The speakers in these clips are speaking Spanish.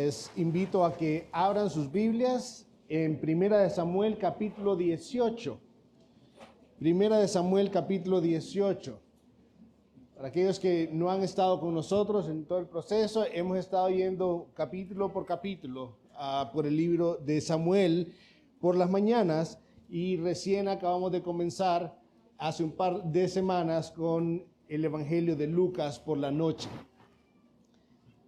Les invito a que abran sus Biblias en Primera de Samuel capítulo 18. Primera de Samuel capítulo 18. Para aquellos que no han estado con nosotros en todo el proceso, hemos estado yendo capítulo por capítulo por el libro de Samuel por las mañanas y recién acabamos de comenzar hace un par de semanas con el Evangelio de Lucas por la noche.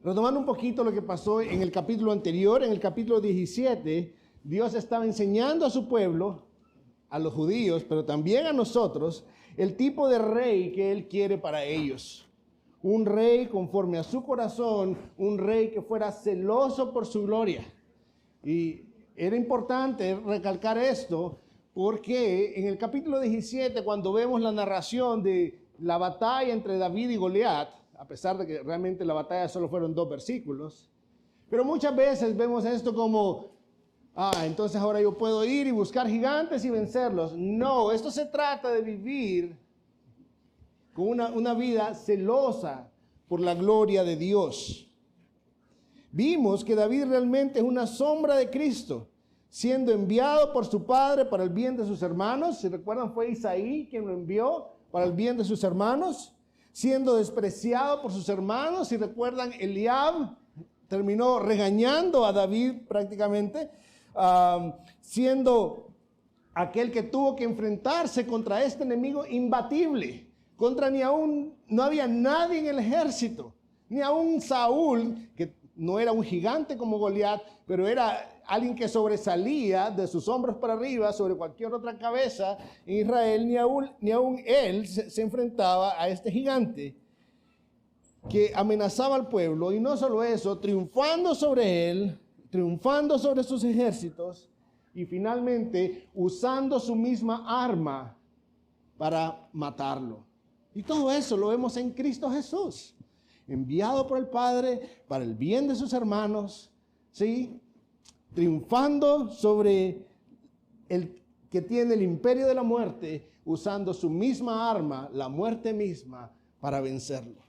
Retomando un poquito lo que pasó en el capítulo anterior, en el capítulo 17, Dios estaba enseñando a su pueblo, a los judíos, pero también a nosotros, el tipo de rey que Él quiere para ellos. Un rey conforme a su corazón, un rey que fuera celoso por su gloria. Y era importante recalcar esto porque en el capítulo 17, cuando vemos la narración de la batalla entre David y Goliat, a pesar de que realmente la batalla solo fueron 2 versículos, pero muchas veces vemos esto como, entonces ahora yo puedo ir y buscar gigantes y vencerlos. No, esto se trata de vivir con una vida celosa por la gloria de Dios. Vimos que David realmente es una sombra de Cristo, siendo enviado por su padre para el bien de sus hermanos. Si recuerdan, fue Isaí quien lo envió para el bien de sus hermanos. Siendo despreciado por sus hermanos. Si recuerdan, Eliab terminó regañando a David prácticamente, siendo aquel que tuvo que enfrentarse contra este enemigo imbatible. No había nadie en el ejército, ni aún Saúl, que no era un gigante como Goliat, pero era alguien que sobresalía de sus hombros para arriba sobre cualquier otra cabeza en Israel. Ni aún él se enfrentaba a este gigante que amenazaba al pueblo, y no solo eso, triunfando sobre él, triunfando sobre sus ejércitos, y finalmente usando su misma arma para matarlo. Y todo eso lo vemos en Cristo Jesús, enviado por el Padre para el bien de sus hermanos, ¿sí? Triunfando sobre el que tiene el imperio de la muerte, usando su misma arma, la muerte misma, para vencerlo.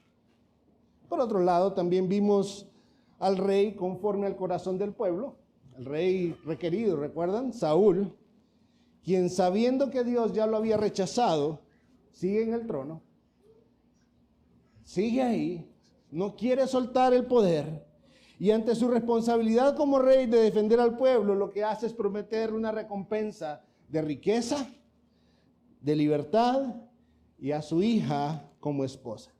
Por otro lado, también vimos al rey conforme al corazón del pueblo, el rey requerido, ¿recuerdan? Saúl, quien sabiendo que Dios ya lo había rechazado, sigue en el trono, sigue ahí, no quiere soltar el poder. Y ante su responsabilidad como rey de defender al pueblo, lo que hace es prometer una recompensa de riqueza, de libertad y a su hija como esposa.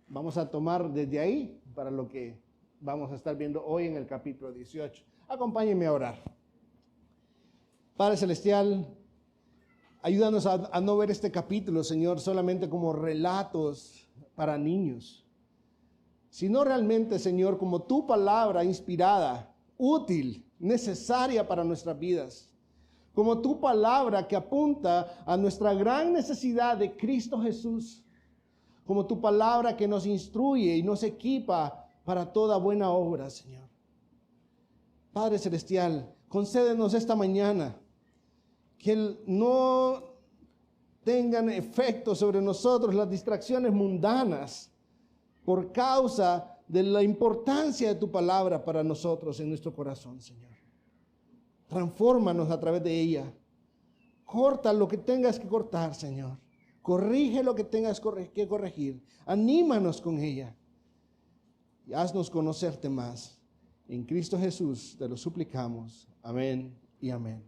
Vamos a tomar desde ahí para lo que vamos a estar viendo hoy en el capítulo 18. Acompáñenme a orar. Padre Celestial, ayúdanos a no ver este capítulo, Señor, solamente como relatos para niños, sino realmente, Señor, como tu palabra inspirada, útil, necesaria para nuestras vidas. Como tu palabra que apunta a nuestra gran necesidad de Cristo Jesús. Como tu palabra que nos instruye y nos equipa para toda buena obra, Señor. Padre Celestial, concédenos esta mañana que no tengan efecto sobre nosotros las distracciones mundanas, por causa de la importancia de tu palabra para nosotros en nuestro corazón, Señor. Transfórmanos a través de ella. Corta lo que tengas que cortar, Señor. Corrige lo que tengas que corregir. Anímanos con ella. Y haznos conocerte más. En Cristo Jesús te lo suplicamos. Amén y amén.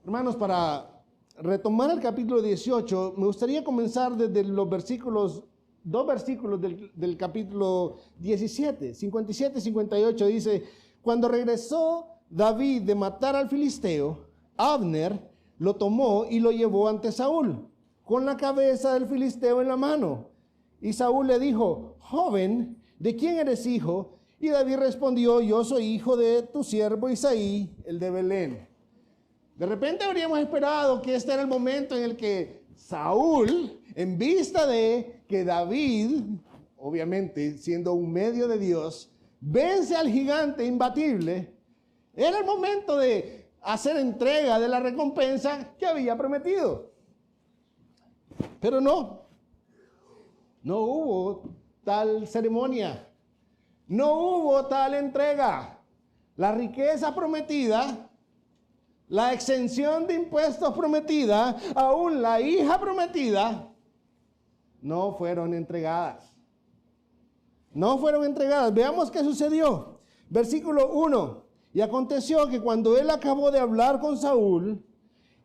Hermanos, para retomar el capítulo 18, me gustaría comenzar desde los versículos 2 versículos del capítulo 17, 57 y 58, dice: cuando regresó David de matar al filisteo, Abner lo tomó y lo llevó ante Saúl, con la cabeza del filisteo en la mano. Y Saúl le dijo: joven, ¿de quién eres hijo? Y David respondió: yo soy hijo de tu siervo Isaí, el de Belén. De repente habríamos esperado que este era el momento en el que Saúl, en vista de que David, obviamente siendo un medio de Dios, vence al gigante imbatible, era el momento de hacer entrega de la recompensa que había prometido. Pero no hubo tal ceremonia. no hubo tal entrega. La riqueza prometida, la exención de impuestos prometida, aún la hija prometida, no fueron entregadas. No fueron entregadas. Veamos qué sucedió. Versículo 1. Y aconteció que cuando él acabó de hablar con Saúl,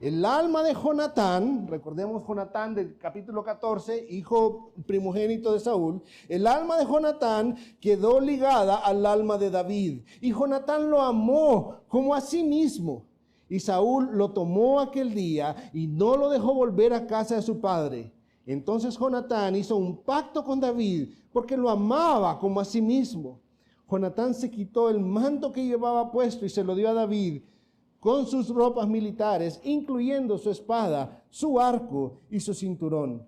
el alma de Jonatán, recordemos Jonatán del capítulo 14, hijo primogénito de Saúl, el alma de Jonatán quedó ligada al alma de David. Y Jonatán lo amó como a sí mismo. Y Saúl lo tomó aquel día y no lo dejó volver a casa de su padre. Entonces Jonatán hizo un pacto con David porque lo amaba como a sí mismo. Jonatán se quitó el manto que llevaba puesto y se lo dio a David con sus ropas militares, incluyendo su espada, su arco y su cinturón.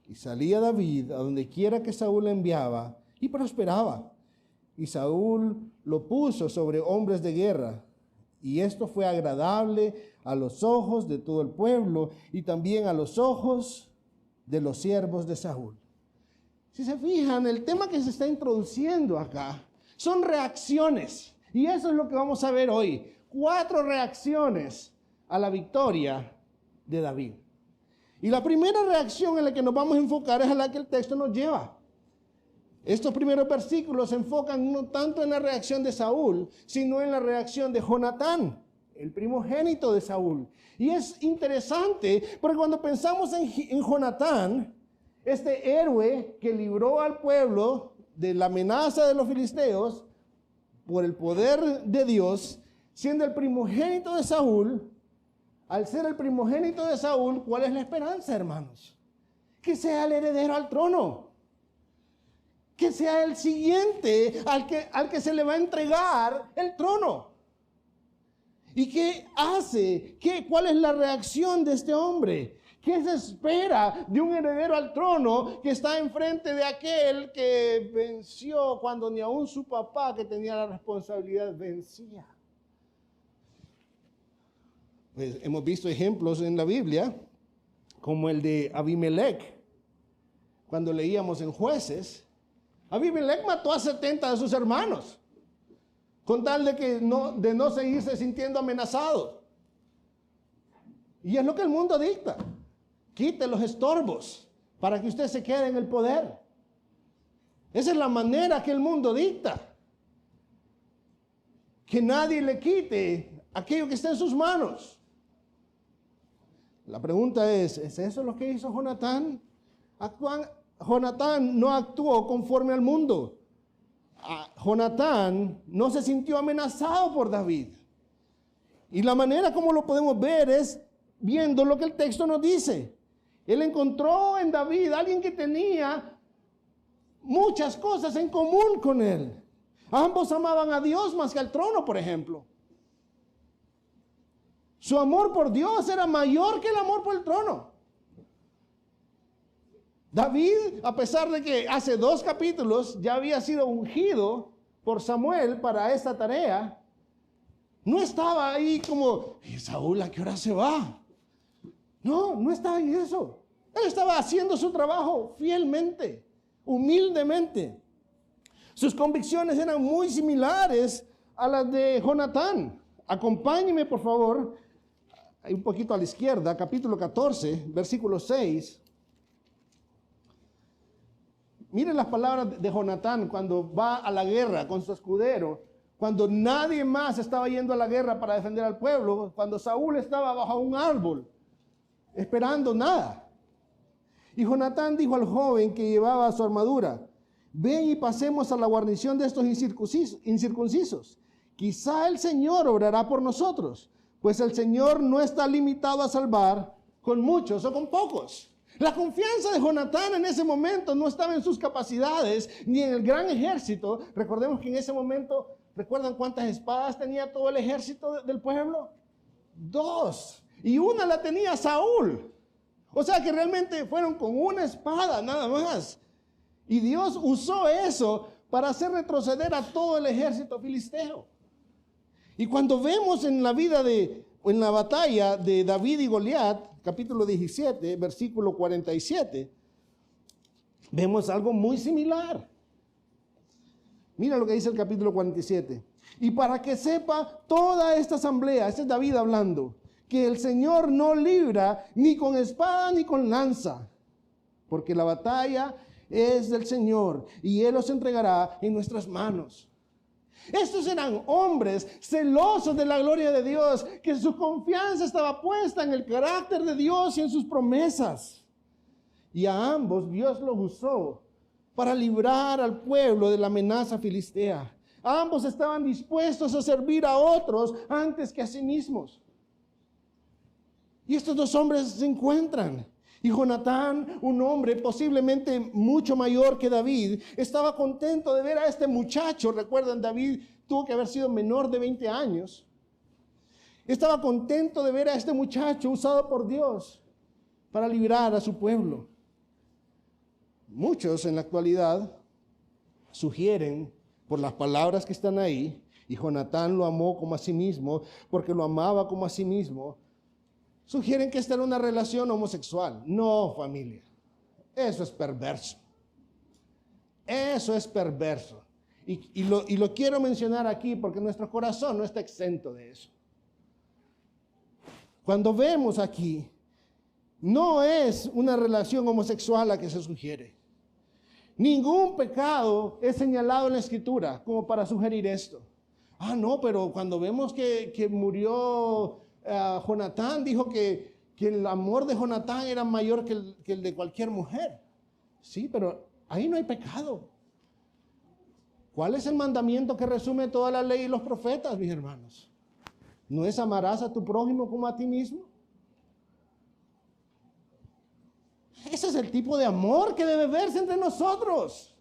Y salía David a donde quiera que Saúl le enviaba y prosperaba. Y Saúl lo puso sobre hombres de guerra. Y esto fue agradable a los ojos de todo el pueblo y también a los ojos de los siervos de Saúl. Si se fijan, el tema que se está introduciendo acá son reacciones. Y eso es lo que vamos a ver hoy. 4 reacciones a la victoria de David. Y la primera reacción en la que nos vamos a enfocar es a la que el texto nos lleva. Estos primeros versículos se enfocan no tanto en la reacción de Saúl, sino en la reacción de Jonatán, el primogénito de Saúl. Y es interesante porque cuando pensamos en Jonatán, este héroe que libró al pueblo de la amenaza de los filisteos por el poder de Dios, siendo el primogénito de Saúl, al ser el primogénito de Saúl, ¿cuál es la esperanza, hermanos? Que sea el heredero al trono. Que sea el siguiente al que se le va a entregar el trono. ¿Y qué hace? ¿Cuál es la reacción de este hombre? ¿Qué se espera de un heredero al trono que está enfrente de aquel que venció cuando ni aún su papá, que tenía la responsabilidad, vencía? Pues hemos visto ejemplos en la Biblia, como el de Abimelech. Cuando leíamos en Jueces, Abimelech mató a 70 de sus hermanos, con tal de no seguirse sintiendo amenazado. Y es lo que el mundo dicta. Quite los estorbos para que usted se quede en el poder. Esa es la manera que el mundo dicta. Que nadie le quite aquello que está en sus manos. La pregunta ¿es eso lo que hizo Jonatán? Jonatán no actuó conforme al mundo. Jonatán no se sintió amenazado por David. Y la manera como lo podemos ver es viendo lo que el texto nos dice. Él encontró en David a alguien que tenía muchas cosas en común con él. Ambos amaban a Dios más que al trono, por ejemplo. Su amor por Dios era mayor que el amor por el trono. David, a pesar de que hace 2 capítulos ya había sido ungido por Samuel para esta tarea, no estaba ahí como, ¿y Saúl a qué hora se va? No estaba en eso. Él estaba haciendo su trabajo fielmente, humildemente. Sus convicciones eran muy similares a las de Jonatán. Acompáñeme, por favor, un poquito a la izquierda, capítulo 14, versículo 6. Miren las palabras de Jonatán cuando va a la guerra con su escudero, cuando nadie más estaba yendo a la guerra para defender al pueblo, cuando Saúl estaba bajo un árbol, esperando nada. Y Jonatán dijo al joven que llevaba su armadura, ven y pasemos a la guarnición de estos incircuncisos. Quizá el Señor obrará por nosotros, pues el Señor no está limitado a salvar con muchos o con pocos. La confianza de Jonatán en ese momento no estaba en sus capacidades ni en el gran ejército. Recordemos que en ese momento, ¿recuerdan cuántas espadas tenía todo el ejército del pueblo? 2. Y una la tenía Saúl. O sea que realmente fueron con una espada nada más. Y Dios usó eso para hacer retroceder a todo el ejército filisteo. Y cuando vemos en la batalla de David y Goliat, capítulo 17, versículo 47, vemos algo muy similar. Mira lo que dice el capítulo 47. Y para que sepa toda esta asamblea, este es David hablando, que el Señor no libra ni con espada ni con lanza, porque la batalla es del Señor y Él los entregará en nuestras manos. Estos eran hombres celosos de la gloria de Dios, que su confianza estaba puesta en el carácter de Dios y en sus promesas. Y a ambos Dios los usó para librar al pueblo de la amenaza filistea. Ambos estaban dispuestos a servir a otros antes que a sí mismos. Y estos dos hombres se encuentran. Y Jonatán, un hombre posiblemente mucho mayor que David, estaba contento de ver a este muchacho. Recuerdan, David tuvo que haber sido menor de 20 años. Estaba contento de ver a este muchacho usado por Dios para librar a su pueblo. Muchos en la actualidad sugieren, por las palabras que están ahí, y Jonatán lo amó como a sí mismo, porque lo amaba como a sí mismo, sugieren que esta era una relación homosexual. No, familia, eso es perverso. Eso es perverso. Y lo quiero mencionar aquí porque nuestro corazón no está exento de eso. Cuando vemos aquí, no es una relación homosexual la que se sugiere. Ningún pecado es señalado en la Escritura como para sugerir esto. Ah, no, pero cuando vemos que murió Jonatán, dijo que el amor de Jonatán era mayor que el de cualquier mujer. Sí, pero ahí no hay pecado. ¿Cuál es el mandamiento que resume toda la ley y los profetas, mis hermanos? ¿No es amarás a tu prójimo como a ti mismo? Ese es el tipo de amor que debe verse entre nosotros.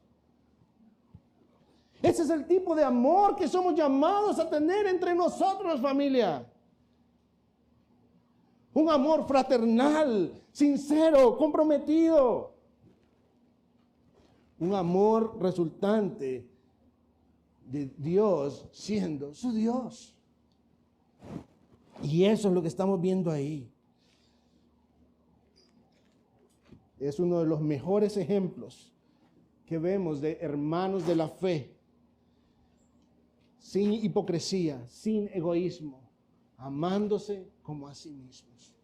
Ese es el tipo de amor que somos llamados a tener entre nosotros, familia. Un amor fraternal, sincero, comprometido. Un amor resultante de Dios siendo su Dios. Y eso es lo que estamos viendo ahí. Es uno de los mejores ejemplos que vemos de hermanos de la fe, sin hipocresía, sin egoísmo, amándose como a sí mismos.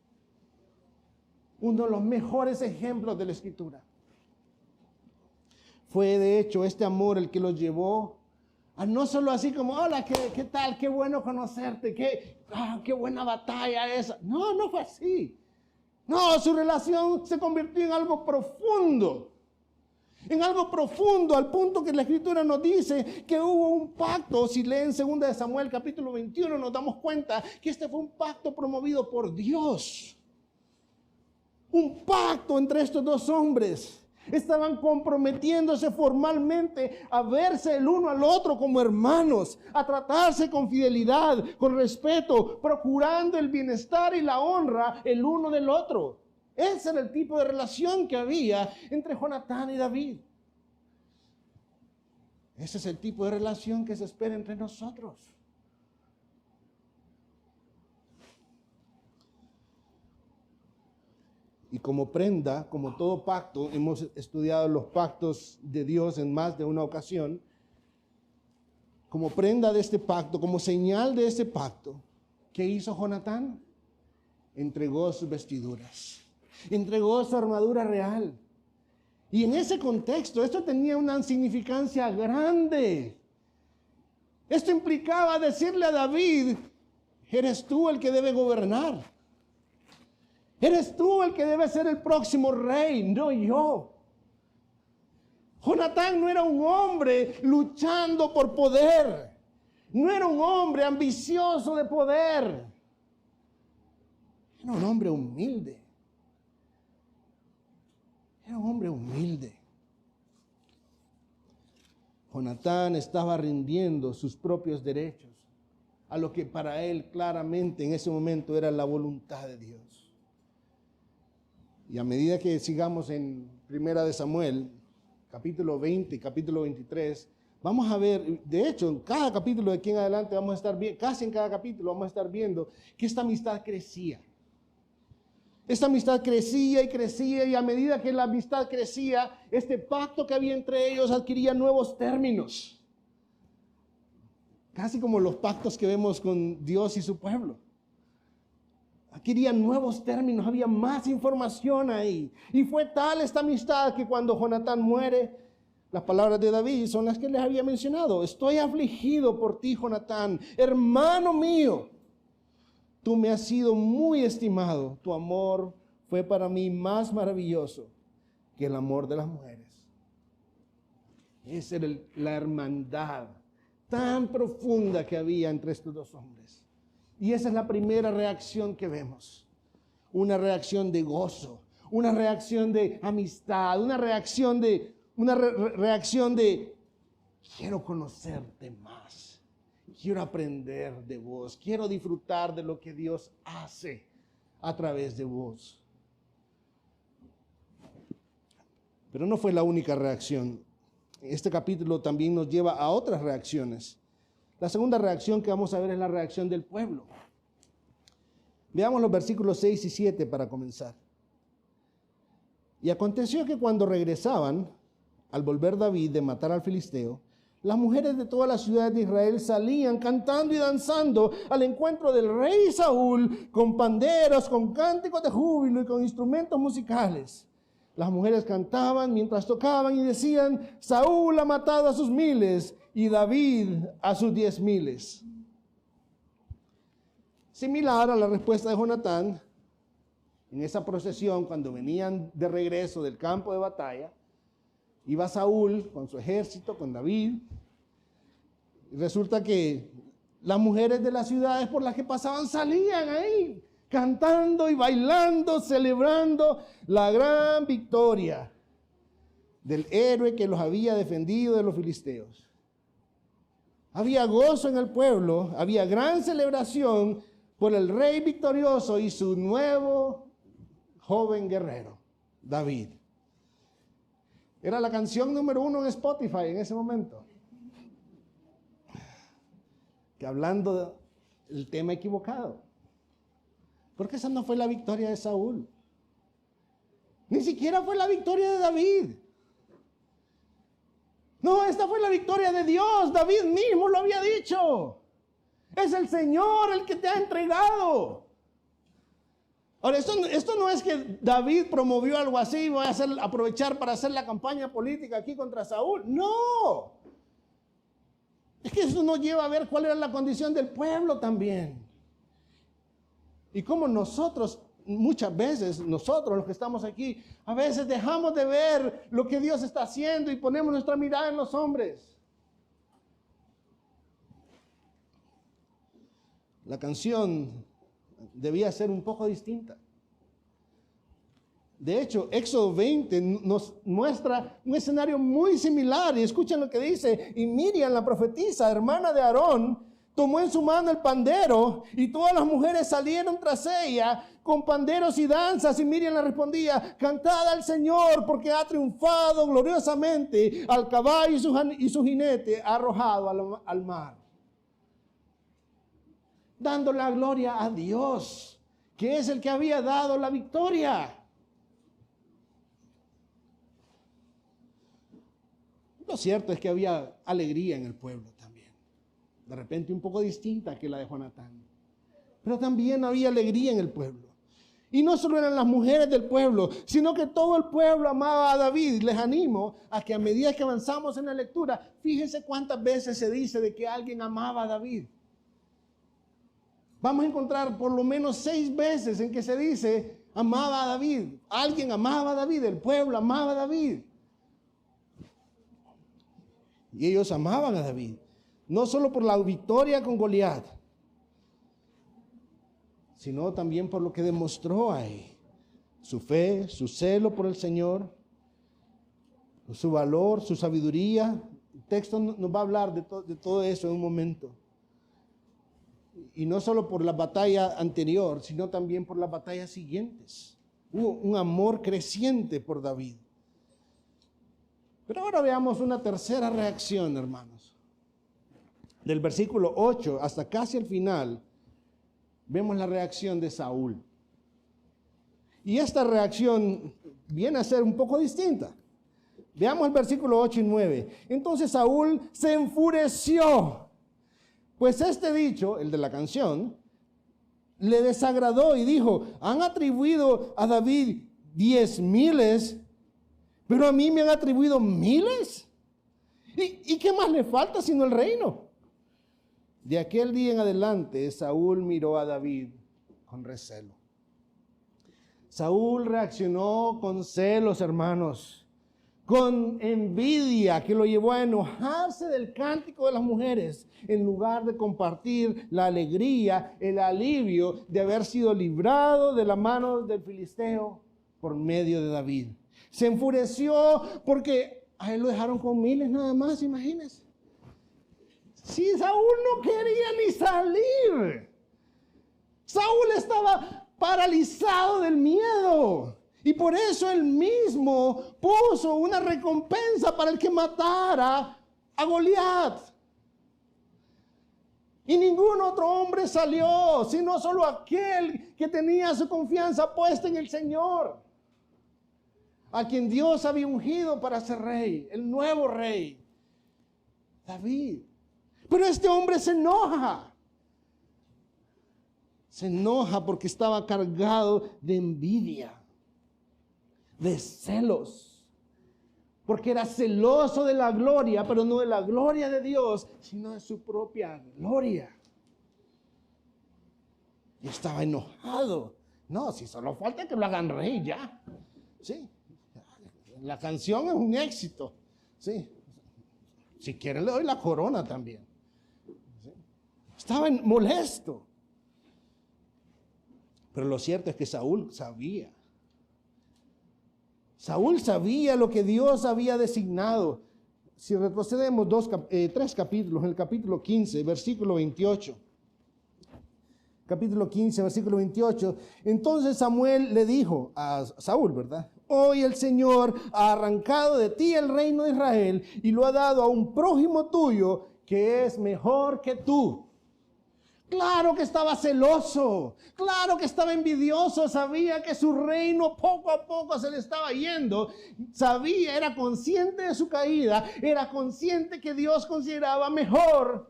Uno de los mejores ejemplos de la Escritura. Fue de hecho este amor el que los llevó a no solo así como, hola, ¿qué tal? Qué bueno conocerte, qué buena batalla esa. No, no fue así. No, su relación se convirtió en algo profundo. En algo profundo, al punto que la Escritura nos dice que hubo un pacto. Si leen 2 de Samuel capítulo 21, nos damos cuenta que este fue un pacto promovido por Dios. Un pacto entre estos dos hombres. Estaban comprometiéndose formalmente a verse el uno al otro como hermanos, a tratarse con fidelidad, con respeto, procurando el bienestar y la honra el uno del otro. Ese era el tipo de relación que había entre Jonatán y David. Ese es el tipo de relación que se espera entre nosotros. Y como prenda, como todo pacto, hemos estudiado los pactos de Dios en más de una ocasión. Como prenda de este pacto, como señal de este pacto, ¿qué hizo Jonatán? Entregó sus vestiduras, entregó su armadura real. Y en ese contexto, esto tenía una significancia grande. Esto implicaba decirle a David, eres tú el que debe gobernar. Eres tú el que debe ser el próximo rey, no yo. Jonatán no era un hombre luchando por poder. No era un hombre ambicioso de poder. Era un hombre humilde. Era un hombre humilde. Jonatán estaba rindiendo sus propios derechos a lo que para él claramente en ese momento era la voluntad de Dios. Y a medida que sigamos en 1 de Samuel, capítulo 20, capítulo 23, vamos a ver, de hecho, en cada capítulo de aquí en adelante vamos a estar viendo, casi en cada capítulo vamos a estar viendo que esta amistad crecía. Esta amistad crecía y a medida que la amistad crecía, este pacto que había entre ellos adquiría nuevos términos. casi como los pactos que vemos con Dios y su pueblo. Adquirían nuevos términos, había más información ahí. Y fue tal esta amistad que cuando Jonatán muere, las palabras de David son las que les había mencionado. Estoy afligido por ti, Jonatán, hermano mío. Tú me has sido muy estimado. Tu amor fue para mí más maravilloso que el amor de las mujeres. Esa era la hermandad tan profunda que había entre estos dos hombres. Y esa es la primera reacción que vemos. Una reacción de gozo, una reacción de amistad, una reacción de quiero conocerte más, quiero aprender de vos, quiero disfrutar de lo que Dios hace a través de vos. Pero no fue la única reacción. Este capítulo también nos lleva a otras reacciones. La segunda reacción que vamos a ver es la reacción del pueblo. Veamos los versículos 6 y 7 para comenzar. Y aconteció que cuando regresaban, al volver David de matar al filisteo, las mujeres de todas las ciudades de Israel salían cantando y danzando al encuentro del rey Saúl, con panderos, con cánticos de júbilo y con instrumentos musicales. Las mujeres cantaban mientras tocaban y decían: Saúl ha matado a sus 1000 y David a sus 10,000. Similar a la respuesta de Jonatán, en esa procesión, cuando venían de regreso del campo de batalla, iba Saúl con su ejército, con David. Y resulta que las mujeres de las ciudades por las que pasaban salían ahí, cantando y bailando, celebrando la gran victoria del héroe que los había defendido de los filisteos. Había gozo en el pueblo, había gran celebración por el rey victorioso y su nuevo joven guerrero, David. Era la canción número 1 en Spotify en ese momento. Que hablando del tema equivocado. Porque esa no fue la victoria de Saúl. Ni siquiera fue la victoria de David. No, esta fue la victoria de Dios. David mismo lo había dicho. Es el Señor el que te ha entregado. Ahora, esto no es que David promovió algo así y voy a aprovechar para hacer la campaña política aquí contra Saúl. No. Es que eso nos lleva a ver cuál era la condición del pueblo también. Y cómo nosotros, muchas veces, nosotros los que estamos aquí, a veces dejamos de ver lo que Dios está haciendo y ponemos nuestra mirada en los hombres. La canción debía ser un poco distinta. De hecho, Éxodo 20 nos muestra un escenario muy similar. Y escuchen lo que dice. Y Miriam, la profetisa, hermana de Aarón, tomó en su mano el pandero y todas las mujeres salieron tras ella con panderos y danzas. Y Miriam le respondía: cantad al Señor porque ha triunfado gloriosamente, al caballo y su jinete ha arrojado al mar. Dando la gloria a Dios, que es el que había dado la victoria. Lo cierto es que había alegría en el pueblo también. De repente un poco distinta que la de Jonatán. Pero también había alegría en el pueblo. Y no solo eran las mujeres del pueblo, sino que todo el pueblo amaba a David. Les animo a que a medida que avanzamos en la lectura, fíjense cuántas veces se dice de que alguien amaba a David. Vamos a encontrar por lo menos 6 veces en que se dice amaba a David. Alguien amaba a David, el pueblo amaba a David. Y ellos amaban a David, no solo por la victoria con Goliat, sino también por lo que demostró ahí. Su fe, su celo por el Señor, su valor, su sabiduría. El texto nos va a hablar de todo eso en un momento. Y no solo por la batalla anterior, sino también por las batallas siguientes. Hubo un amor creciente por David. Pero ahora veamos una tercera reacción, hermanos. Del versículo 8 hasta casi el final, vemos la reacción de Saúl. Y esta reacción viene a ser un poco distinta. Veamos el versículo 8 y 9. Entonces Saúl se enfureció Pues este dicho, el de la canción, le desagradó y dijo: han atribuido a David 10,000, pero a mí me han atribuido 1,000. ¿Y qué más le falta sino el reino? De aquel día en adelante, Saúl miró a David con recelo. Saúl reaccionó con celos, hermanos, con envidia, que lo llevó a enojarse del cántico de las mujeres, en lugar de compartir la alegría, el alivio de haber sido librado de la mano del filisteo por medio de David. Se enfureció porque a él lo dejaron con 1,000 nada más, imagínense. Si Saúl no quería ni salir. Saúl estaba paralizado del miedo. Y por eso él mismo puso una recompensa para el que matara a Goliat. Y ningún otro hombre salió, sino solo aquel que tenía su confianza puesta en el Señor, a quien Dios había ungido para ser rey, el nuevo rey, David. Pero este hombre se enoja. Se enoja porque estaba cargado de envidia, de celos, porque era celoso de la gloria, pero no de la gloria de Dios, sino de su propia gloria. Y estaba enojado. No, si solo falta que lo hagan rey ya. Sí, la canción es un éxito. Sí, si quieren le doy la corona también. Sí. Estaba molesto. Pero lo cierto es que Saúl sabía. Saúl sabía lo que Dios había designado. Si retrocedemos 3 capítulos, en el capítulo 15, versículo 28. Capítulo 15, versículo 28. Entonces Samuel le dijo a Saúl, ¿verdad? Hoy el Señor ha arrancado de ti el reino de Israel y lo ha dado a un prójimo tuyo que es mejor que tú. Claro que estaba celoso, claro que estaba envidioso, sabía que su reino poco a poco se le estaba yendo, sabía, era consciente de su caída, era consciente que Dios consideraba mejor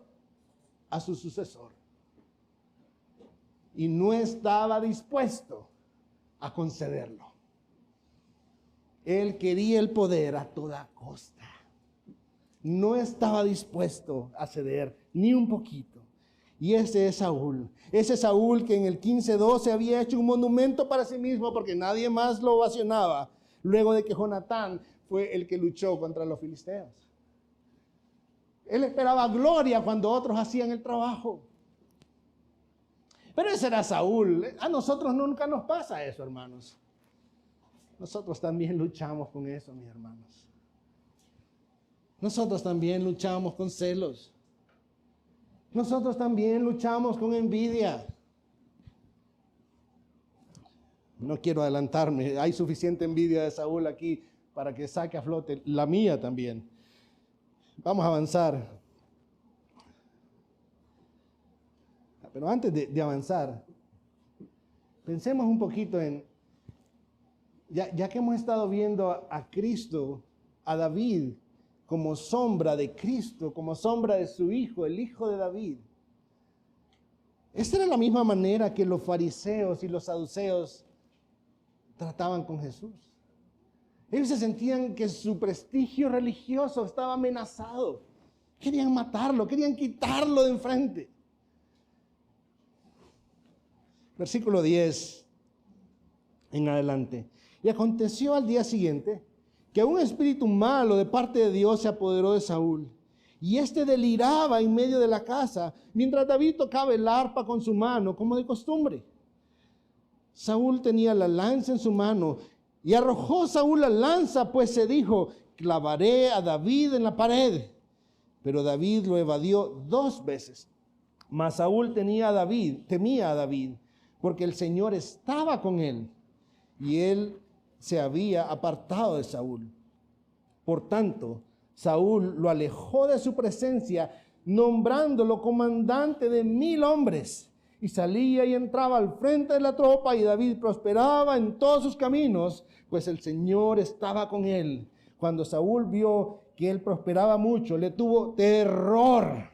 a su sucesor. Y no estaba dispuesto a concederlo. Él quería el poder a toda costa. No estaba dispuesto a ceder ni un poquito. Y ese es Saúl que en el 15:12 había hecho un monumento para sí mismo porque nadie más lo ovacionaba, luego de que Jonatán fue el que luchó contra los filisteos. Él esperaba gloria cuando otros hacían el trabajo. Pero ese era Saúl. A nosotros nunca nos pasa eso, hermanos. Nosotros también luchamos con eso, mis hermanos. Nosotros también luchamos con celos. Nosotros también luchamos con envidia. No quiero adelantarme, hay suficiente envidia de Saúl aquí para que saque a flote la mía también. Vamos a avanzar. Pero antes de avanzar, pensemos un poquito en, ya que hemos estado viendo a Cristo, a David, como sombra de Cristo, como sombra de su Hijo, el Hijo de David. Esta era la misma manera que los fariseos y los saduceos trataban con Jesús. Ellos se sentían que su prestigio religioso estaba amenazado. Querían matarlo, querían quitarlo de enfrente. Versículo 10 en adelante. Y aconteció al día siguiente que un espíritu malo de parte de Dios se apoderó de Saúl. Y éste deliraba en medio de la casa, mientras David tocaba el arpa con su mano, como de costumbre. Saúl tenía la lanza en su mano, y arrojó Saúl la lanza, pues se dijo: clavaré a David en la pared. Pero David lo evadió 2 veces. Mas Saúl temía a David, porque el Señor estaba con él, y él se había apartado de Saúl. Por tanto, Saúl lo alejó de su presencia, nombrándolo comandante de 1,000 hombres. Y salía y entraba al frente de la tropa, y David prosperaba en todos sus caminos, pues el Señor estaba con él. Cuando Saúl vio que él prosperaba mucho, le tuvo terror.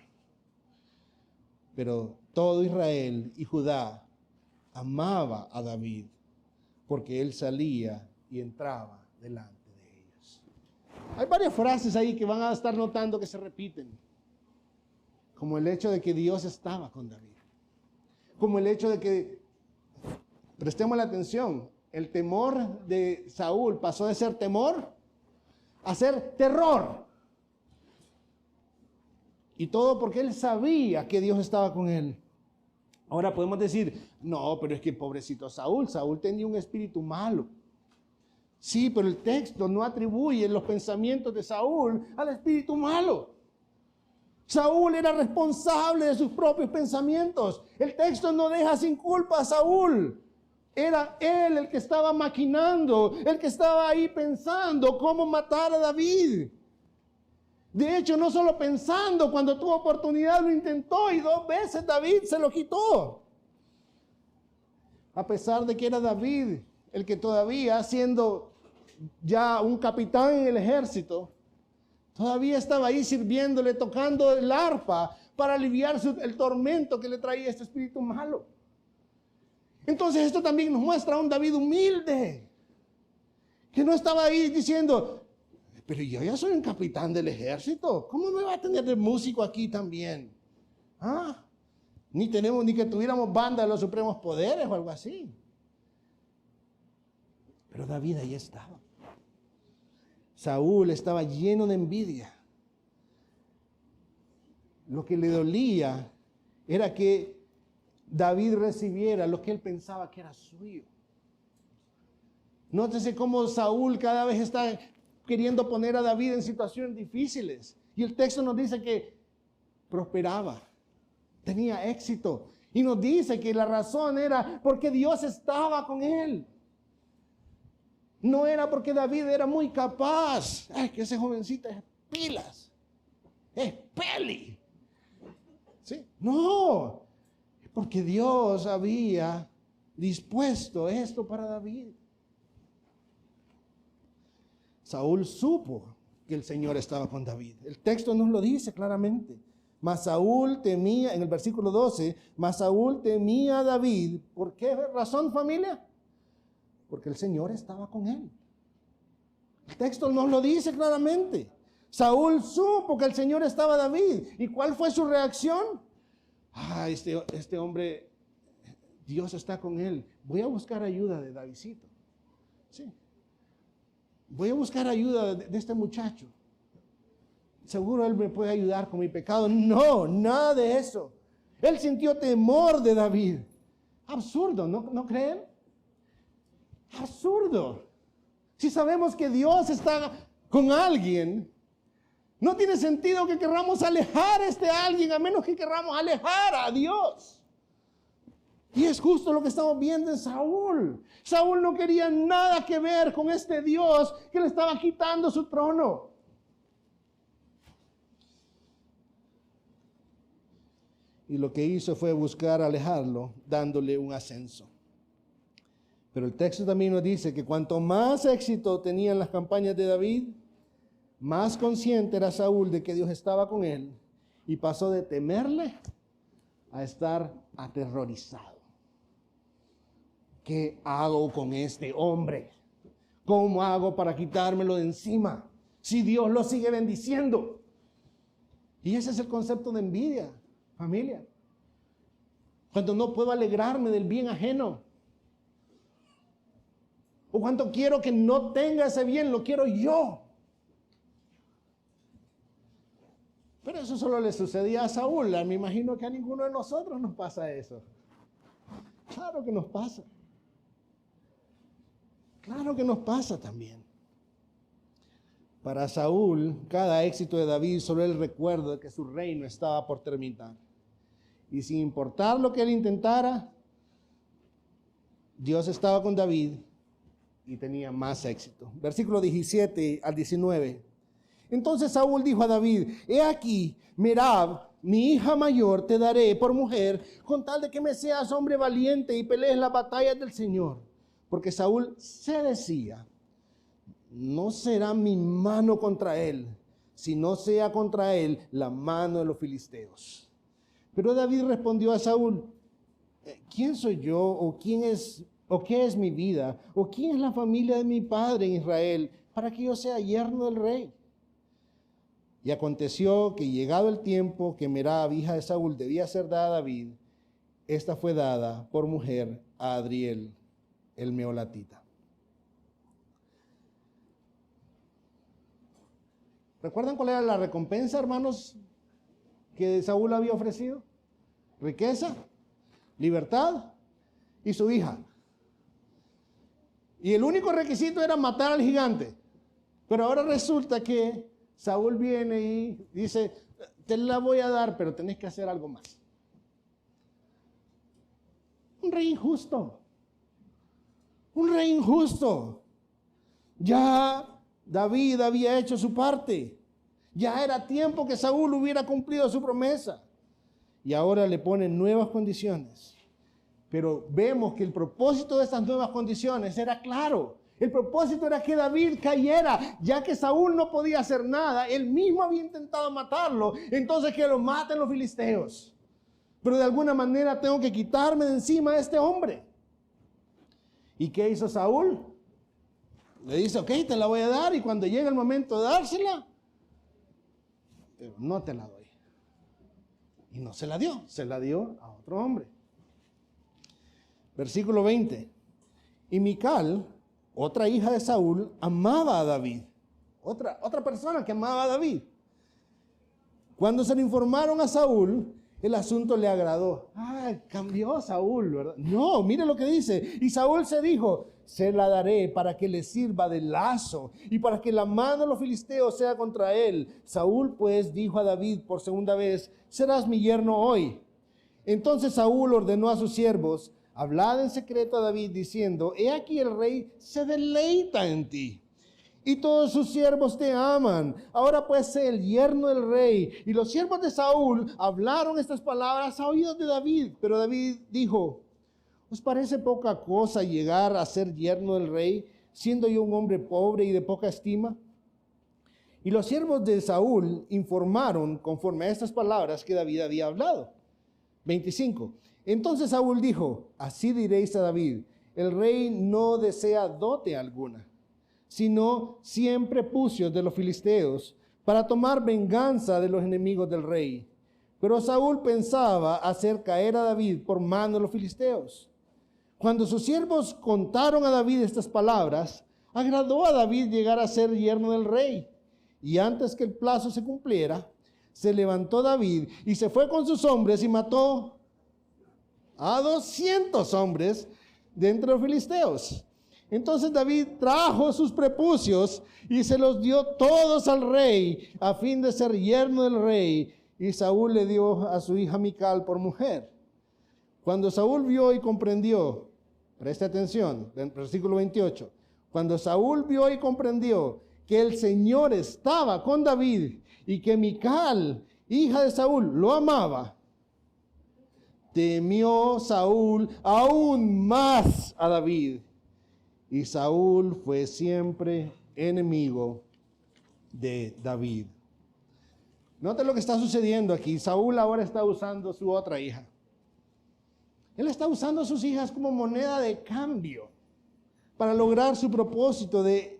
Pero todo Israel y Judá amaba a David porque él salía y entraba delante de ellos. Hay varias frases ahí que van a estar notando que se repiten, como el hecho de que Dios estaba con David, como el hecho de que, prestemos la atención, el temor de Saúl pasó de ser temor a ser terror. Y todo porque él sabía que Dios estaba con él. Ahora podemos decir, no, pero es que pobrecito Saúl tenía un espíritu malo. Sí, pero el texto no atribuye los pensamientos de Saúl al espíritu malo. Saúl era responsable de sus propios pensamientos. El texto no deja sin culpa a Saúl. Era él el que estaba maquinando, el que estaba ahí pensando cómo matar a David. De hecho, no solo pensando, cuando tuvo oportunidad lo intentó y 2 veces David se lo quitó. A pesar de que era David el que todavía, siendo ya un capitán en el ejército, todavía estaba ahí sirviéndole, tocando el arpa para aliviar el tormento que le traía este espíritu malo. Entonces esto también nos muestra a un David humilde, que no estaba ahí diciendo, pero yo ya soy un capitán del ejército, ¿cómo me va a tener de músico aquí también? Ni que tuviéramos banda de los supremos poderes o algo así. Pero David ahí estaba. Saúl estaba lleno de envidia. Lo que le dolía era que David recibiera lo que él pensaba que era suyo. Nótese cómo Saúl cada vez está queriendo poner a David en situaciones difíciles. Y el texto nos dice que prosperaba, tenía éxito. Y nos dice que la razón era porque Dios estaba con él. No era porque David era muy capaz. Ay, que ese jovencito es pilas, es peli. ¿Sí? No, es porque Dios había dispuesto esto para David. Saúl supo que el Señor estaba con David. El texto nos lo dice claramente. Mas Saúl temía, en el versículo 12, mas Saúl temía a David. ¿Por qué razón, familia? Porque el Señor estaba con él. El texto nos lo dice claramente. Saúl supo que el Señor estaba David. ¿Y cuál fue su reacción? Este hombre, Dios está con él. Voy a buscar ayuda de Davidcito. Sí. Voy a buscar ayuda de este muchacho. Seguro él me puede ayudar con mi pecado. No, nada de eso. Él sintió temor de David. Absurdo, ¿no creen? Absurdo. Si sabemos que Dios está con alguien, no tiene sentido que querramos alejar a este alguien, a menos que querramos alejar a Dios. Y es justo lo que estamos viendo en Saúl. Saúl no quería nada que ver con este Dios que le estaba quitando su trono. Y lo que hizo fue buscar alejarlo, dándole un ascenso. Pero el texto también nos dice que cuanto más éxito tenían las campañas de David, más consciente era Saúl de que Dios estaba con él y pasó de temerle a estar aterrorizado. ¿Qué hago con este hombre? ¿Cómo hago para quitármelo de encima? Si Dios lo sigue bendiciendo. Y ese es el concepto de envidia, familia. Cuando no puedo alegrarme del bien ajeno. O cuando quiero que no tenga ese bien, lo quiero yo. Pero eso solo le sucedía a Saúl. Me imagino que a ninguno de nosotros nos pasa eso. Claro que nos pasa. Claro que nos pasa también. Para Saúl, cada éxito de David solo el recuerdo de que su reino estaba por terminar. Y sin importar lo que él intentara, Dios estaba con David y tenía más éxito. Versículo 17 al 19. Entonces Saúl dijo a David: he aquí, Merab, mi hija mayor, te daré por mujer, con tal de que me seas hombre valiente y pelees las batallas del Señor. Porque Saúl se decía: no será mi mano contra él, si no sea contra él la mano de los filisteos. Pero David respondió a Saúl: ¿quién soy yo? ¿O quién es, o qué es mi vida? ¿O quién es la familia de mi padre en Israel para que yo sea yerno del rey? Y aconteció que llegado el tiempo que Merab, hija de Saúl, debía ser dada a David, esta fue dada por mujer a Adriel, el meolatita. ¿Recuerdan cuál era la recompensa, hermanos, que Saúl había ofrecido? Riqueza, libertad y su hija. Y el único requisito era matar al gigante. Pero ahora resulta que Saúl viene y dice: te la voy a dar, pero tenés que hacer algo más. Un rey injusto. Un rey injusto. Ya David había hecho su parte. Ya era tiempo que Saúl hubiera cumplido su promesa. Y ahora le ponen nuevas condiciones. Pero vemos que el propósito de estas nuevas condiciones era claro. El propósito era que David cayera, ya que Saúl no podía hacer nada. Él mismo había intentado matarlo. Entonces que lo maten los filisteos. Pero de alguna manera tengo que quitarme de encima de este hombre. ¿Y qué hizo Saúl? Le dice: ok, te la voy a dar, y cuando llegue el momento de dársela, pero no te la doy. Y no se la dio, se la dio a otro hombre. Versículo 20. Y Mical, otra hija de Saúl, amaba a David. Otra persona que amaba a David. Cuando se le informaron a Saúl, el asunto le agradó. Cambió Saúl, ¿verdad? No, mire lo que dice. Y Saúl se dijo: se la daré para que le sirva de lazo y para que la mano de los filisteos sea contra él. Saúl pues dijo a David por segunda vez: serás mi yerno hoy. Entonces Saúl ordenó a sus siervos: hablad en secreto a David diciendo: he aquí el rey se deleita en ti, y todos sus siervos te aman. Ahora pues sé el yerno del rey. Y los siervos de Saúl hablaron estas palabras a oídos de David. Pero David dijo: ¿os parece poca cosa llegar a ser yerno del rey, siendo yo un hombre pobre y de poca estima? Y los siervos de Saúl informaron conforme a estas palabras que David había hablado. 25. Entonces Saúl dijo: así diréis a David: el rey no desea dote alguna, sino 100 prepucios de los filisteos, para tomar venganza de los enemigos del rey. Pero Saúl pensaba hacer caer a David por mano de los filisteos. Cuando sus siervos contaron a David estas palabras, agradó a David llegar a ser yerno del rey. Y antes que el plazo se cumpliera, se levantó David y se fue con sus hombres y mató a 200 hombres de entre los filisteos. Entonces David trajo sus prepucios y se los dio todos al rey, a fin de ser yerno del rey. Y Saúl le dio a su hija Mical por mujer. Cuando Saúl vio y comprendió, preste atención, versículo 28. Cuando Saúl vio y comprendió que el Señor estaba con David y que Mical, hija de Saúl, lo amaba, temió Saúl aún más a David. Y Saúl fue siempre enemigo de David. Note lo que está sucediendo aquí. Saúl ahora está usando su otra hija. Él está usando a sus hijas como moneda de cambio para lograr su propósito de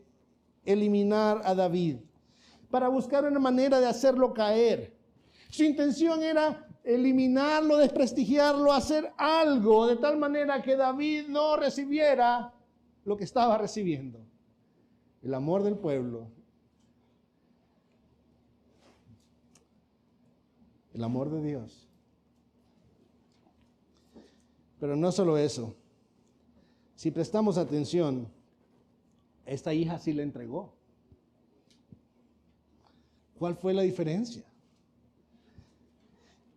eliminar a David, para buscar una manera de hacerlo caer. Su intención era eliminarlo, desprestigiarlo, hacer algo de tal manera que David no recibiera lo que estaba recibiendo: el amor del pueblo, el amor de Dios. Pero no solo eso. Si prestamos atención, esta hija sí le entregó. ¿Cuál fue la diferencia?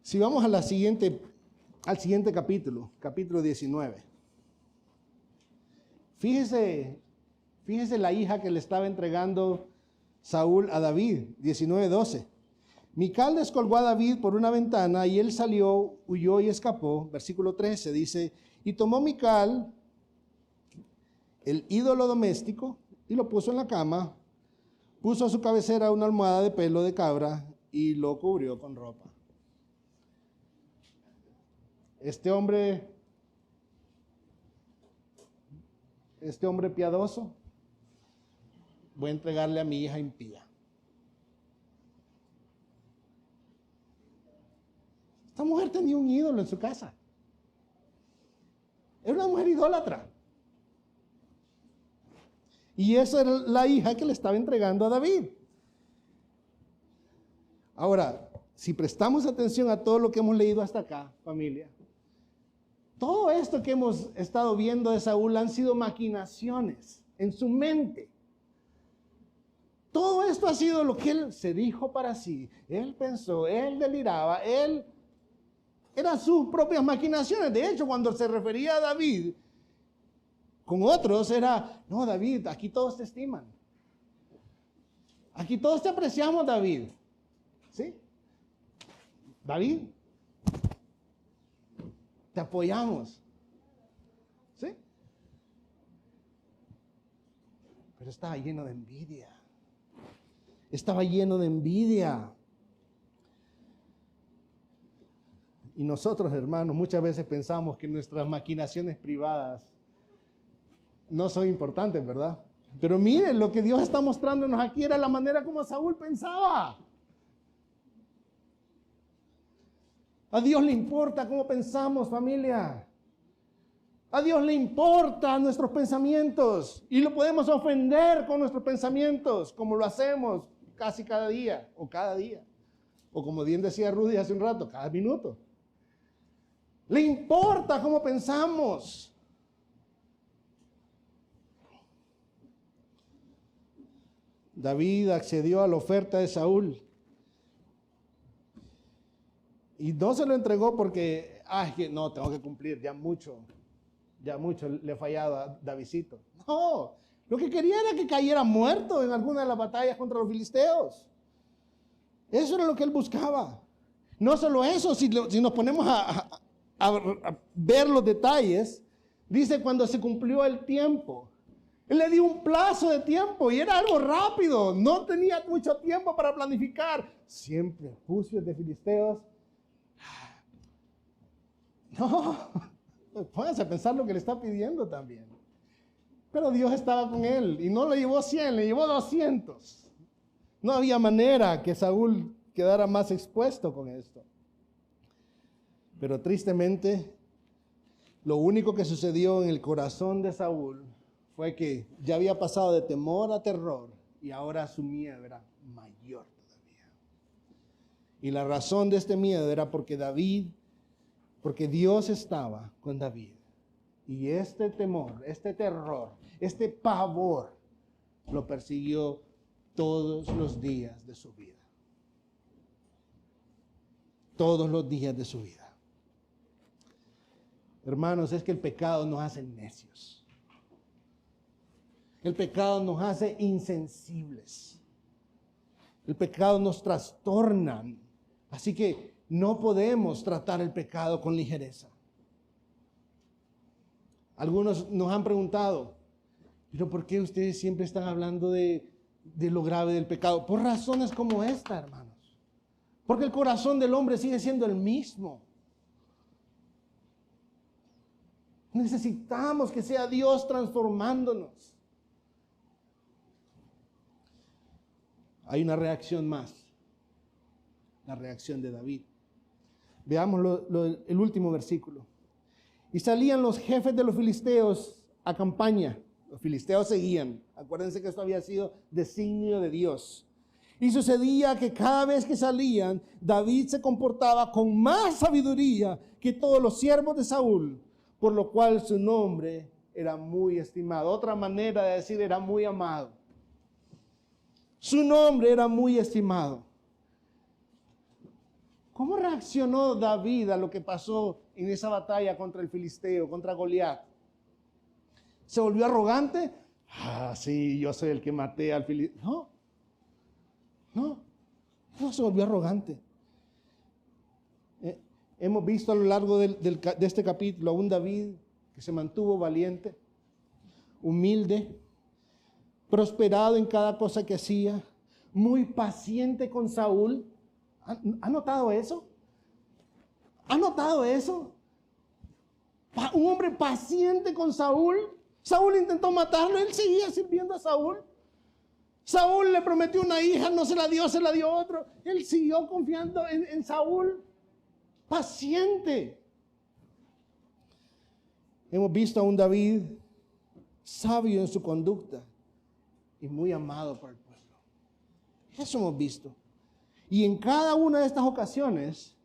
Si vamos al siguiente capítulo 19. Fíjese la hija que le estaba entregando Saúl a David, 19:12. Mical descolgó a David por una ventana y él salió, huyó y escapó. Versículo 13 dice: y tomó Mical el ídolo doméstico y lo puso en la cama, puso a su cabecera una almohada de pelo de cabra y lo cubrió con ropa. este hombre piadoso, voy a entregarle a mi hija impía. Esta mujer tenía un ídolo en su casa. Era una mujer idólatra. Y esa era la hija que le estaba entregando a David. Ahora, si prestamos atención a todo lo que hemos leído hasta acá, familia, todo esto que hemos estado viendo de Saúl han sido maquinaciones en su mente. Todo esto ha sido lo que él se dijo para sí. Él pensó, él deliraba, él eran sus propias maquinaciones. De hecho, cuando se refería a David con otros era, no, David, aquí todos te estiman. Aquí todos te apreciamos, David. ¿Sí? David, te apoyamos. ¿Sí? Pero estaba lleno de envidia. Estaba lleno de envidia. Y nosotros, hermanos, muchas veces pensamos que nuestras maquinaciones privadas no son importantes, ¿verdad? Pero miren, lo que Dios está mostrándonos aquí era la manera como Saúl pensaba. A Dios le importa cómo pensamos, familia. A Dios le importan nuestros pensamientos y lo podemos ofender con nuestros pensamientos, como lo hacemos casi cada día, o como bien decía Rudy hace un rato, cada minuto. Le importa cómo pensamos. David accedió a la oferta de Saúl y no se lo entregó porque, es que no, tengo que cumplir, ya mucho le he fallado a Davidcito. No, lo que quería era que cayera muerto en alguna de las batallas contra los filisteos. Eso era lo que él buscaba. No solo eso, si nos ponemos a ver los detalles, dice cuando se cumplió el tiempo. Él le dio un plazo de tiempo y era algo rápido. No tenía mucho tiempo para planificar. Siempre juicios de filisteos. No, pónganse a pensar lo que le está pidiendo también. Pero Dios estaba con él y no le llevó 100, le llevó 200. No había manera que Saúl quedara más expuesto con esto. Pero tristemente, lo único que sucedió en el corazón de Saúl fue que ya había pasado de temor a terror y ahora su miedo era mayor todavía. Y la razón de este miedo era porque Dios estaba con David. Y este temor, este terror, este pavor lo persiguió todos los días de su vida. Todos los días de su vida. Hermanos, es que el pecado nos hace necios. El pecado nos hace insensibles. El pecado nos trastorna. Así que no podemos tratar el pecado con ligereza. Algunos nos han preguntado, ¿pero por qué ustedes siempre están hablando de lo grave del pecado? Por razones como esta, hermanos. Porque el corazón del hombre sigue siendo el mismo. Necesitamos que sea Dios transformándonos. Hay una reacción más. La reacción de David. Veamos el último versículo. Y salían los jefes de los filisteos a campaña. Los filisteos seguían. Acuérdense que esto había sido designio de Dios. Y sucedía que cada vez que salían, David se comportaba con más sabiduría que todos los siervos de Saúl, por lo cual su nombre era muy estimado. Otra manera de decir, era muy amado. Su nombre era muy estimado. ¿Cómo reaccionó David a lo que pasó en esa batalla contra el filisteo, contra Goliat? ¿Se volvió arrogante? Sí, yo soy el que maté al filisteo. No se volvió arrogante. Hemos visto a lo largo de este capítulo a un David que se mantuvo valiente, humilde, prosperado en cada cosa que hacía, muy paciente con Saúl. ¿Ha notado eso? ¿Ha notado eso? Un hombre paciente con Saúl. Saúl intentó matarlo, él seguía sirviendo a Saúl. Saúl le prometió una hija, no se la dio otro. Él siguió confiando en Saúl. Paciente. Hemos visto a un David sabio en su conducta y muy amado por el pueblo. Eso hemos visto. Y en cada una de estas ocasiones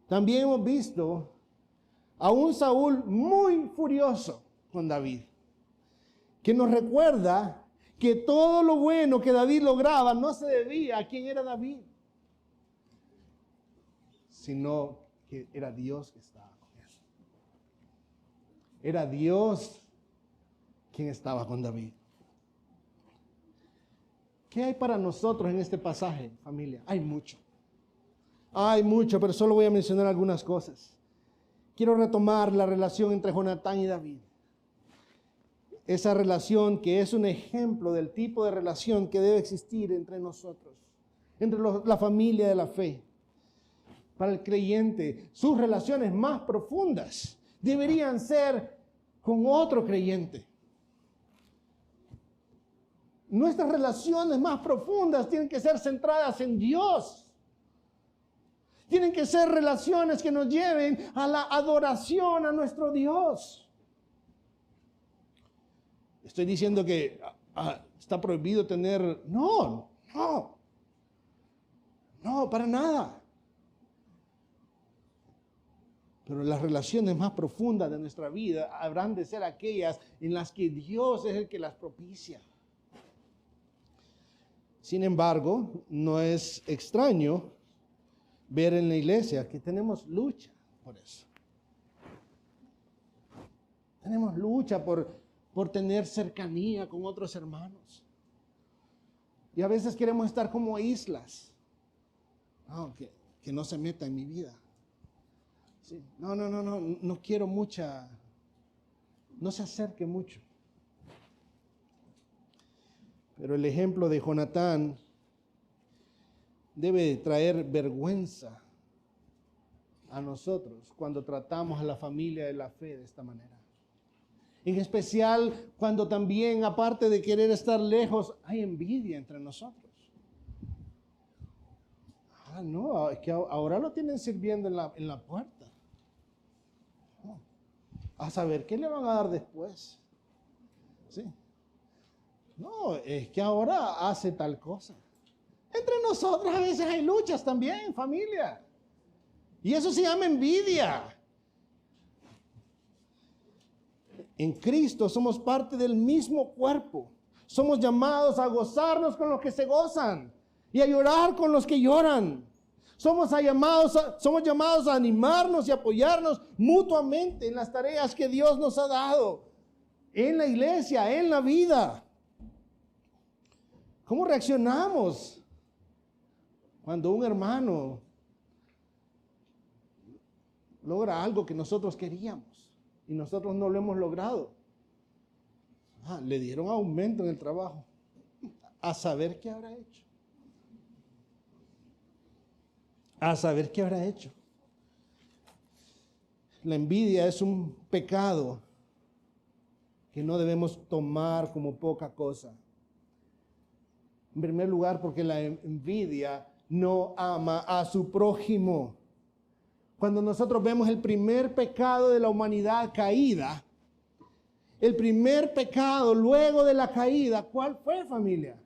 también hemos visto a un Saúl muy furioso con David, que nos recuerda que todo lo bueno que David lograba no se debía a quién era David, sino que era Dios que estaba con él. Era Dios quien estaba con David. ¿Qué hay para nosotros en este pasaje, familia? Hay mucho, pero solo voy a mencionar algunas cosas. Quiero retomar la relación entre Jonatán y David. Esa relación que es un ejemplo del tipo de relación que debe existir entre nosotros, entre la familia de la fe. Para el creyente, sus relaciones más profundas deberían ser con otro creyente. Nuestras relaciones más profundas tienen que ser centradas en Dios. Tienen que ser relaciones que nos lleven a la adoración a nuestro Dios. Estoy diciendo que está prohibido tener... No, para nada. Pero las relaciones más profundas de nuestra vida habrán de ser aquellas en las que Dios es el que las propicia. Sin embargo, no es extraño ver en la iglesia que tenemos lucha por eso. Tenemos lucha por tener cercanía con otros hermanos. Y a veces queremos estar como islas. No, que no se meta en mi vida. Sí. No quiero mucha, no se acerque mucho. Pero el ejemplo de Jonatán debe traer vergüenza a nosotros cuando tratamos a la familia de la fe de esta manera. En especial cuando también, aparte de querer estar lejos, hay envidia entre nosotros. No, es que ahora lo tienen sirviendo en la puerta. A saber qué le van a dar después. ¿Sí? No, es que ahora hace tal cosa. Entre nosotros a veces hay luchas también, familia. Y eso se llama envidia. En Cristo somos parte del mismo cuerpo. Somos llamados a gozarnos con los que se gozan y a llorar con los que lloran. Somos llamados a animarnos y apoyarnos mutuamente en las tareas que Dios nos ha dado, en la iglesia, en la vida. ¿Cómo reaccionamos cuando un hermano logra algo que nosotros queríamos y nosotros no lo hemos logrado? Le dieron aumento en el trabajo. A saber qué habrá hecho. A saber qué habrá hecho. La envidia es un pecado que no debemos tomar como poca cosa. En primer lugar, porque la envidia no ama a su prójimo. Cuando nosotros vemos el primer pecado de la humanidad caída, el primer pecado luego de la caída, ¿cuál fue, familia?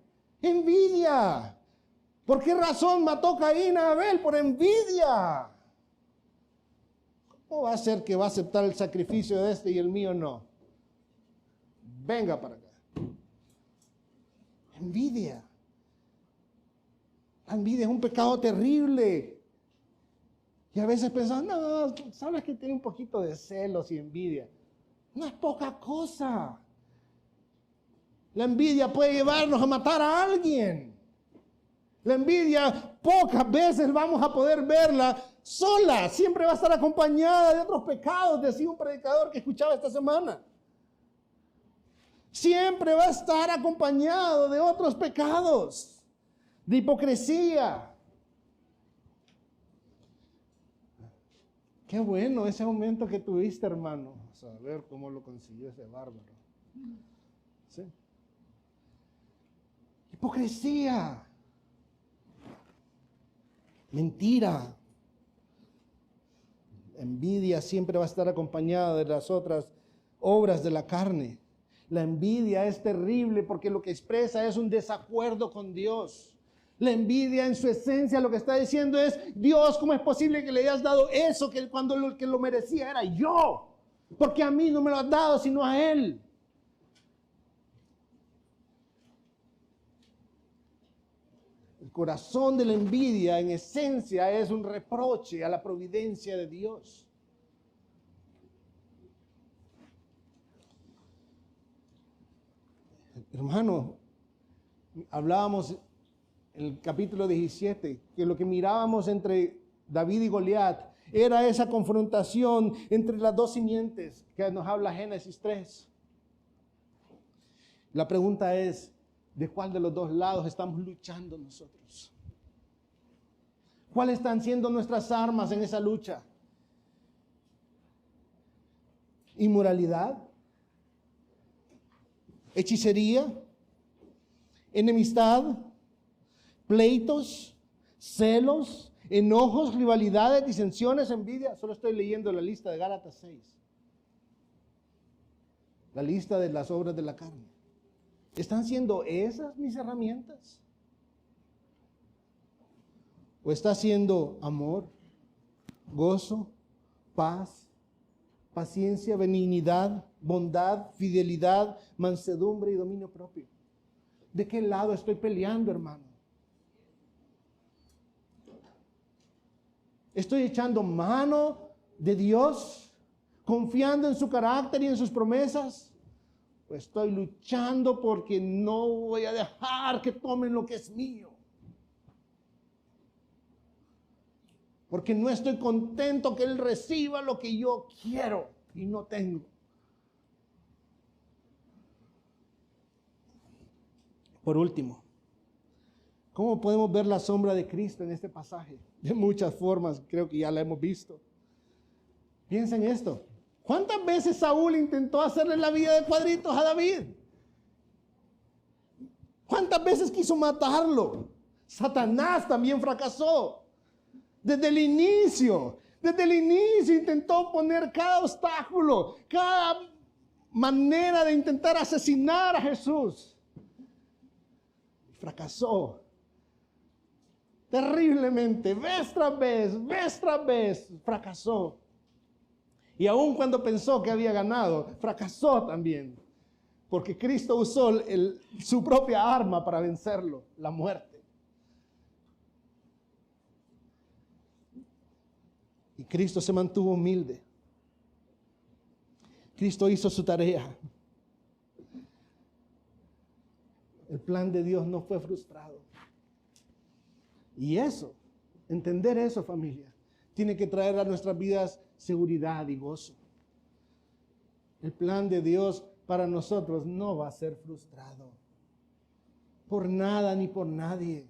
Envidia. ¿Por qué razón mató Caín a Abel? Por envidia. ¿Cómo va a ser que va a aceptar el sacrificio de este y el mío no? Venga para acá. Envidia. La envidia es un pecado terrible. Y a veces pensamos, no, sabes que tiene un poquito de celos y envidia. No es poca cosa. La envidia puede llevarnos a matar a alguien. La envidia, pocas veces vamos a poder verla sola. Siempre va a estar acompañada de otros pecados, decía un predicador que escuchaba esta semana. Siempre va a estar acompañado de otros pecados, de hipocresía. Qué bueno ese aumento que tuviste, hermano. Vamos a ver cómo lo consiguió ese bárbaro. ¿Sí? Hipocresía. Mentira. Envidia siempre va a estar acompañada de las otras obras de la carne. La envidia es terrible porque lo que expresa es un desacuerdo con Dios. La envidia en su esencia lo que está diciendo es: Dios, ¿cómo es posible que le hayas dado eso que cuando el que lo merecía era yo? Porque a mí no me lo has dado sino a Él. El corazón de la envidia en esencia es un reproche a la providencia de Dios. Hermano, hablábamos en el capítulo 17 que lo que mirábamos entre David y Goliat era esa confrontación entre las dos simientes que nos habla Génesis 3. La pregunta es: ¿de cuál de los dos lados estamos luchando nosotros? ¿Cuáles están siendo nuestras armas en esa lucha? ¿Inmoralidad? ¿Hechicería? ¿Enemistad? ¿Pleitos? ¿Celos? ¿Enojos? ¿Rivalidades? ¿Disensiones? ¿Envidia? Solo estoy leyendo la lista de Gálatas 6. La lista de las obras de la carne. ¿Están siendo esas mis herramientas? ¿O está siendo amor, gozo, paz, paciencia, benignidad, bondad, fidelidad, mansedumbre y dominio propio? ¿De qué lado estoy peleando, hermano? ¿Estoy echando mano de Dios, confiando en su carácter y en sus promesas? ¿O estoy luchando porque no voy a dejar que tomen lo que es mío? Porque no estoy contento que Él reciba lo que yo quiero y no tengo. Por último, ¿cómo podemos ver la sombra de Cristo en este pasaje? De muchas formas, creo que ya la hemos visto. Piensa en esto. ¿Cuántas veces Saúl intentó hacerle la vida de cuadritos a David? ¿Cuántas veces quiso matarlo? Satanás también fracasó. Desde el inicio intentó poner cada obstáculo, cada manera de intentar asesinar a Jesús. Fracasó terriblemente, vez tras vez, fracasó. Y aun cuando pensó que había ganado, fracasó también. Porque Cristo usó su propia arma para vencerlo, la muerte. Y Cristo se mantuvo humilde. Cristo hizo su tarea. El plan de Dios no fue frustrado. Y eso, entender eso, familia, tiene que traer a nuestras vidas seguridad y gozo. El plan de Dios para nosotros no va a ser frustrado. Por nada ni por nadie.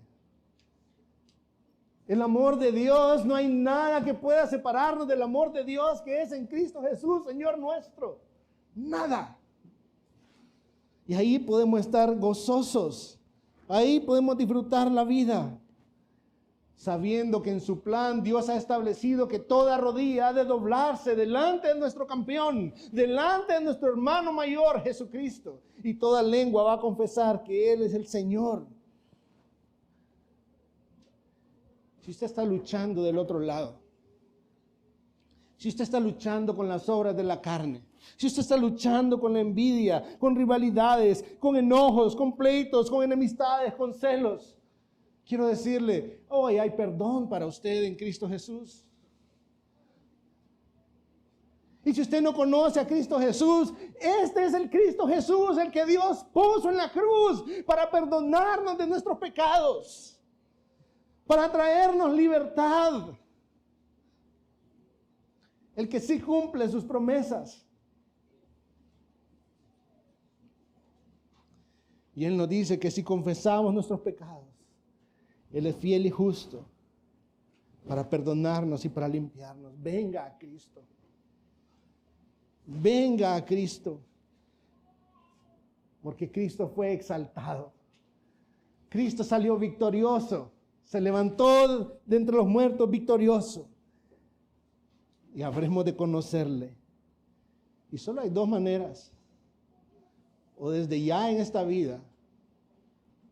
El amor de Dios, no hay nada que pueda separarnos del amor de Dios que es en Cristo Jesús, Señor nuestro. Nada. Y ahí podemos estar gozosos. Ahí podemos disfrutar la vida. Sabiendo que en su plan Dios ha establecido que toda rodilla ha de doblarse delante de nuestro campeón, delante de nuestro hermano mayor, Jesucristo. Y toda lengua va a confesar que Él es el Señor. Si usted está luchando del otro lado, si usted está luchando con las obras de la carne, si usted está luchando con la envidia, con rivalidades, con enojos, con pleitos, con enemistades, con celos, quiero decirle, hoy hay perdón para usted en Cristo Jesús. Y si usted no conoce a Cristo Jesús, este es el Cristo Jesús, el que Dios puso en la cruz para perdonarnos de nuestros pecados, para traernos libertad. El que sí cumple sus promesas. Y Él nos dice que si confesamos nuestros pecados, Él es fiel y justo para perdonarnos y para limpiarnos. Venga a Cristo. Venga a Cristo. Porque Cristo fue exaltado. Cristo salió victorioso. Se levantó de entre los muertos victorioso. Y habremos de conocerle. Y solo hay dos maneras. O desde ya en esta vida,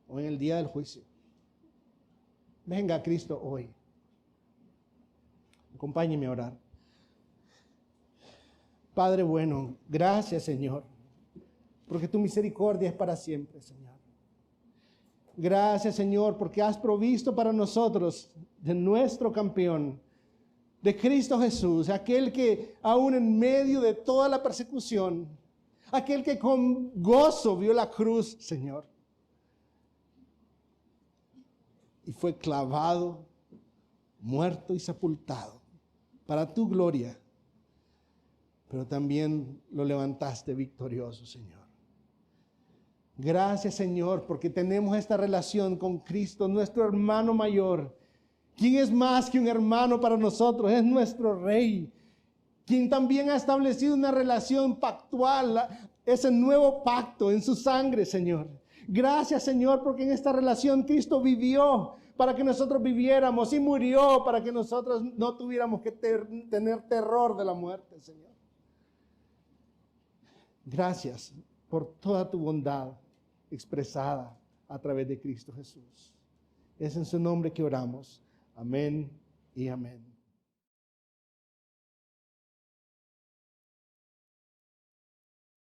o en el día del juicio. Venga a Cristo hoy. Acompáñeme a orar. Padre bueno, gracias, Señor, porque tu misericordia es para siempre, Señor. Gracias, Señor, porque has provisto para nosotros de nuestro campeón, de Cristo Jesús, aquel que aún en medio de toda la persecución, aquel que con gozo vio la cruz, Señor, y fue clavado, muerto y sepultado para tu gloria, pero también lo levantaste victorioso, Señor. Gracias, Señor, porque tenemos esta relación con Cristo, nuestro hermano mayor. ¿Quién es más que un hermano para nosotros? Es nuestro Rey, quien también ha establecido una relación pactual, ese nuevo pacto en su sangre, Señor. Gracias, Señor, porque en esta relación Cristo vivió para que nosotros viviéramos y murió para que nosotros no tuviéramos que tener terror de la muerte, Señor. Gracias por toda tu bondad expresada a través de Cristo Jesús. Es en su nombre que oramos. Amén y amén.